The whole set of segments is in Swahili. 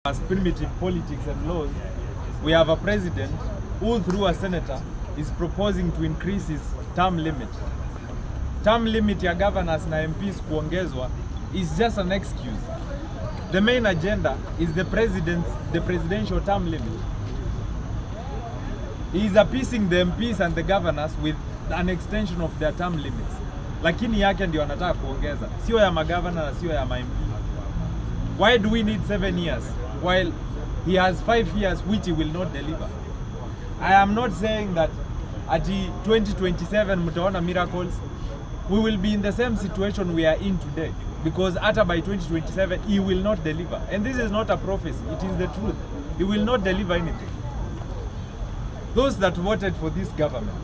As primitive politics and laws, we have a president who, through a senator, is proposing to increase his term limit. Term limit ya governors na MPs kuongezwa is just an excuse. The main agenda is the presidential term limit. He is appeasing the MPs and the governors with an extension of their term limits. Lakini yake ndio anataka kuongeza, sio ya magavana na sio ya MP. Why do we need 7 years while he has 5 years which he will not deliver? I am not saying that at 2027 mtaona miracles. We will be in the same situation we are in today, because after by 2027 he will not deliver. And this is not a prophecy, it is the truth. He will not deliver anything. Those that voted for this government,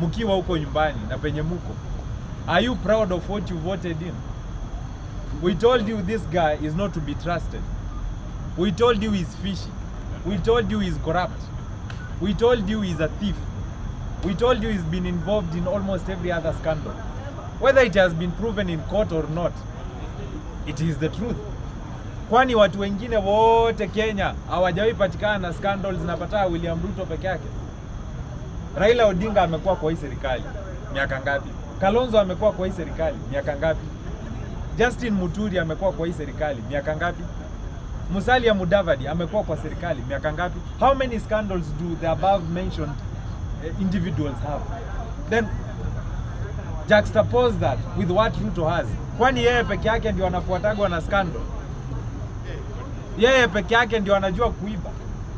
mukiwa huko nyumbani na penye muko, are you proud of what you voted in? We told you this guy is not to be trusted. We told you he's fishy. We told you he's corrupt. We told you he's a thief. We told you he's been involved in almost every other scandal. Whether it has been proven in court or not, it is the truth. Kwani watu wengine wote Kenya hawajawahi patikana na scandals zinapata William Ruto peke yake? Raila Odinga amekuwa kwa hii serikali miaka ngapi? Kalonzo amekuwa kwa hii serikali miaka ngapi? Justin Muturi amekuwa kwa hii serikali miaka ngapi? Musalia Mudavadi amekuwa kwa serikali miaka ngapi? How many scandals do the above mentioned individuals have? Then juxtapose that with what Ruto has. Kwani yeye peke yake ndio anafuatagwa na scandal? Yeye peke yake ndio anajua kuiba?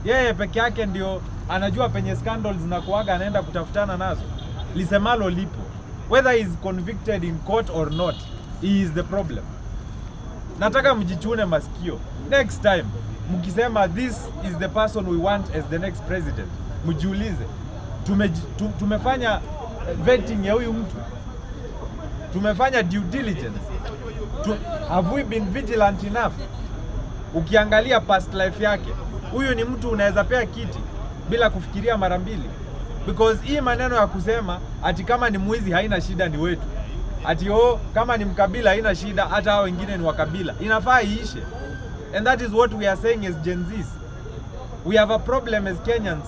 Yeye peke yake ndio anajua penye scandals na kuaga anaenda kutafutana nazo? Lisemalo lipo. Whether he is convicted in court or not, he is the problem. Nataka mjichune masikio. Next time mkisema this is the person we want as the next president, mjiulize tumefanya vetting ya huyu mtu, tumefanya due diligence, have we been vigilant enough? Ukiangalia past life yake, huyu ni mtu unaweza pea kiti bila kufikiria mara mbili. Because hii maneno ya kusema ati kama ni mwizi haina shida ni wetu, ati kama ni mkabila haina shida hata hao wengine ni wakabila, inafaa iishe. And that is what we are saying as Gen Zs. We have a problem as Kenyans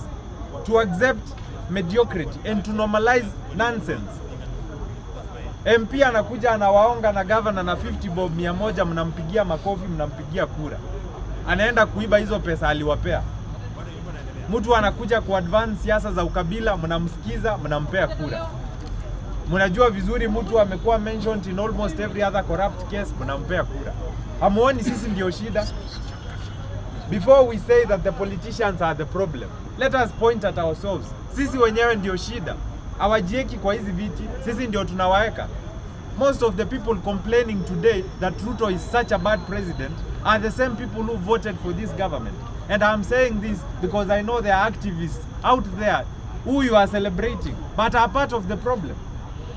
to accept mediocrity and to normalize nonsense. MP anakuja anawaonga na governor na 50 bob 100, mnampigia makofi, mnampigia kura. Anaenda kuiba hizo pesa aliwapea. Mtu anakuja ku advance siasa za ukabila, mnamsikiza, mnampea kura. Mnajua vizuri mtu amekuwa mentioned in almost every other corrupt case, mnampea kura. Hamuoni sisi ndio shida? Before we say that the politicians are the problem, let us point at ourselves. Sisi wenyewe ndio shida. Hawajieki kwa hizi viti, sisi ndio tunawaeka. Most of the people complaining today that Ruto is such a bad president are the same people who voted for this government. And I'm saying this because I know there are activists out there who you are celebrating, but are part of the problem.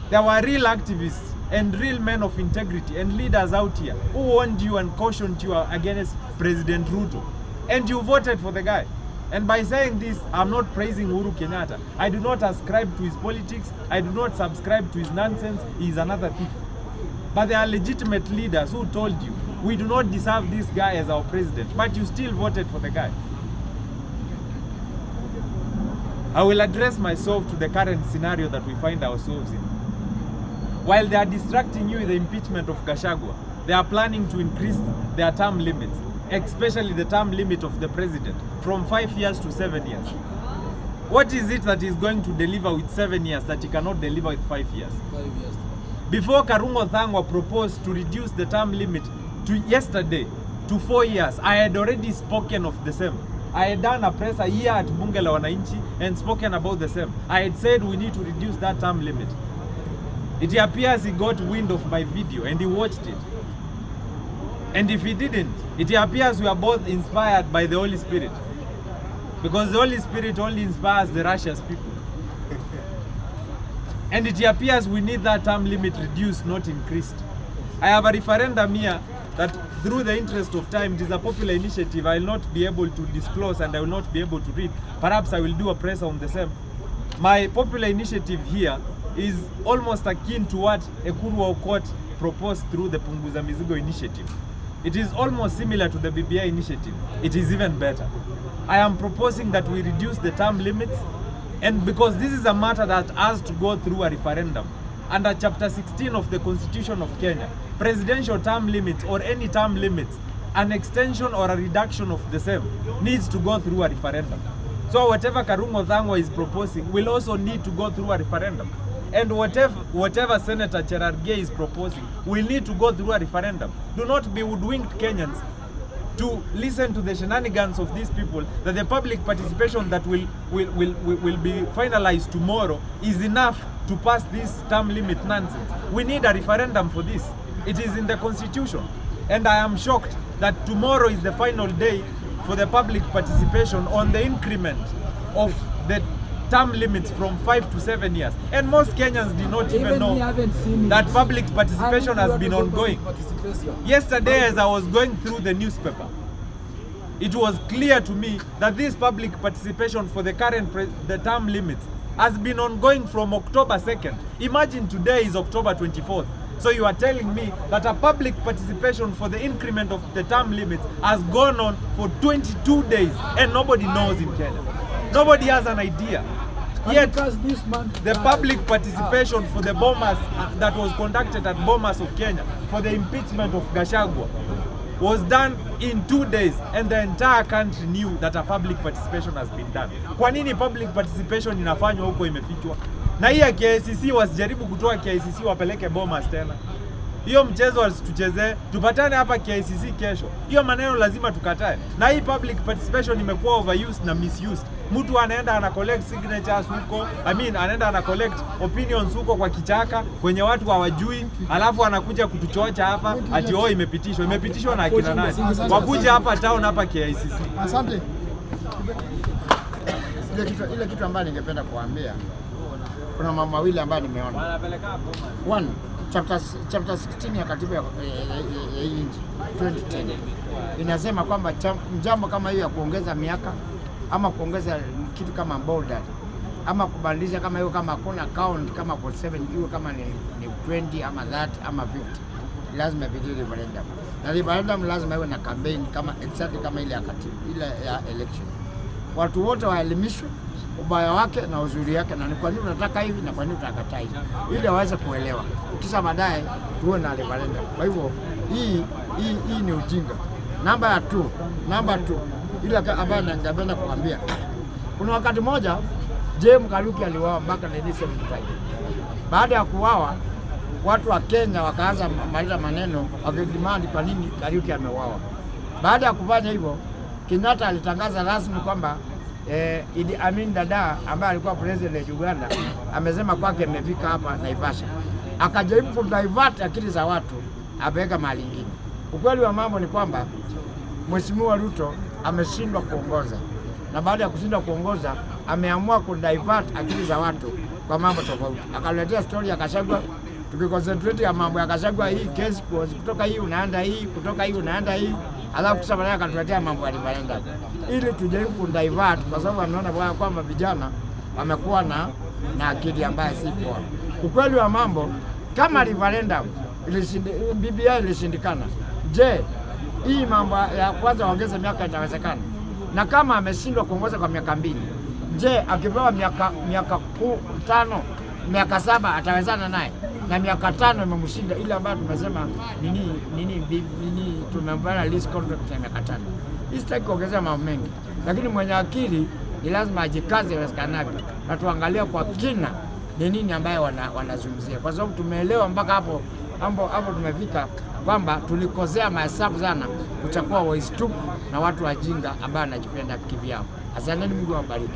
There were real activists and real men of integrity and leaders out here who warned you and cautioned you against President Ruto. And you voted for the guy. And by saying this, I'm not praising Uhuru Kenyatta. I do not ascribe to his politics. I do not subscribe to his nonsense. He is another thief. But there are legitimate leaders who told you, we do not deserve this guy as our president, but you still voted for the guy. I will address myself to the current scenario that we find ourselves in. While they are distracting you with the impeachment of Gachagua, they are planning to increase their term limits, especially the term limit of the president, from 5 years to 7 years. What is it that is going to deliver with 7 years that he cannot deliver with 5 years? 5 years. Before Karungo Thangwa proposed to reduce the term limit to yesterday to 4 years, I had already spoken of the same. I had done a presser here at Bunge la Wananchi and spoken about the same. I had said we need to reduce that term limit. It appears he got wind of my video and he watched it. And if he didn't, it appears we are both inspired by the Holy Spirit. Because the Holy Spirit only inspires the righteous people. And it appears we need that term limit reduced, not increased. I have a referendum here that through the interest of time, it is a popular initiative I will not be able to disclose and I will not be able to read. Perhaps I will do a press on the same. My popular initiative here is almost akin to what Ekuru Aukot proposed through the Punguza Mizigo initiative. It is almost similar to the BBI initiative. It is even better. I am proposing that we reduce the term limits, and because this is a matter that has to go through a referendum. Under Chapter 16 of the Constitution of Kenya, presidential term limits or any term limits, an extension or a reduction of the same needs to go through a referendum. So whatever Karungo Thangwa is proposing will also need to go through a referendum. And whatever Senator Cherargei is proposing will need to go through a referendum. Do not be woodwinked Kenyans to listen to the shenanigans of these people that the public participation that will be finalized tomorrow is enough to pass this term limit nonsense. We need a referendum for this. It is in the Constitution. And I am shocked that tomorrow is the final day for the public participation on the increment of the term limits from 5 to 7 years. And most Kenyans did not even know that public participation has been ongoing. Yesterday, as I was going through the newspaper, it was clear to me that this public participation for the current term limits has been ongoing from October 2nd. Imagine today is October 24th. So you are telling me that a public participation for the increment of the term limits has gone on for 22 days and nobody knows in Kenya. Nobody has an idea. Yet the public participation for the Bomas that was conducted at Bomas of Kenya for the impeachment of Gachagua was done in 2 days, and the entire country knew that a public participation has been done. Kwa nini public participation inafanywa huko imefichwa? Na hii ya KICC wasijaribu kutoa KICC wapeleke Bomas tena. Hiyo mchezo wasituchezee, tupatane hapa KICC kesho. Hiyo maneno lazima tukatae. Na hii public participation imekuwa overused na misused. Mtu anaenda ana collect signatures huko, anaenda ana collect opinions huko kwa kichaka kwenye watu hawajui, alafu anakuja kutuchocha hapa ati imepitishwa. Imepitishwa na akina nani? Wakuja hapa town hapa KICC. Asante. Ile kitu ambayo ningependa kuambia, kuna mambo mawili ambayo nimeona. One, chapter 16 ya katiba ya nchi 2010 inasema kwamba jambo kama hiyo ya kuongeza miaka ama kuongeza kitu kama border ama kubadilisha kama hiyo, kama kuna account kama 47 hiyo, kama ni 20 ama 30 ama 50, lazima ipitie referendum. Na referendum lazima iwe na campaign kama exactly kama ile ya katiba, ile ya election. Watu wote waelimishwe ubaya wake na uzuri wake, na ni kwa nini unataka hivi na kwa nini unataka hivi, ili waweze kuelewa, kisha baadaye tuwe na referendum. Kwa hivyo hii ni ujinga. Number 2 ile ambayo ningependa kuambia, kuna wakati moja James Kariuki aliuawa mpaka 1975. Baada ya kuuawa, watu wa Kenya wakaanza maliza maneno wakidemand kwa nini Kariuki ameuawa. Baada ya kufanya hivyo, Kenyatta alitangaza rasmi kwamba Idi Amin Dada ambaye alikuwa president wa Uganda amesema kwake amefika hapa Naivasha. Akajaribu kudivert akili za watu apeleka mahali nyingine. Ukweli wa mambo ni kwamba Mheshimiwa Ruto ameshindwa kuongoza, na baada ya kushindwa kuongoza ameamua kudivert akili za watu kwa mambo tofauti. Akaletea story ya Gachagua, tukiconcentrate ya mambo ya Gachagua, hii case kutoka hii unaenda hii, kutoka hii unaenda hii, alafu kisha baadaye akatuletea mambo ya referendum ili tujaribu kudivert, kwa sababu anaona kwamba vijana wamekuwa na akili ambayo si poa. Ukweli wa mambo, kama referendum BBI ilishindikana, je, hii mambo ya kwanza ongeze miaka itawezekana? Na kama ameshindwa kuongoza kwa miaka 2, je, akipewa miaka 5, miaka 7 atawezana naye? Na miaka 5 imemshinda ile ambayo tumesema tumempana list contract ya miaka 5. Sitaki kuongezea mambo mengi, lakini mwenye akili ni lazima ajikaze iwezekanavyo, na tuangalie kwa kina ni nini ambayo wanazungumzia, kwa sababu tumeelewa mpaka hapo tumefika kwamba tulikosea mahesabu sana kuchakua waistupu na watu wajinga ambao wanajipenda kivyao. Asanteni, Mungu awabariki.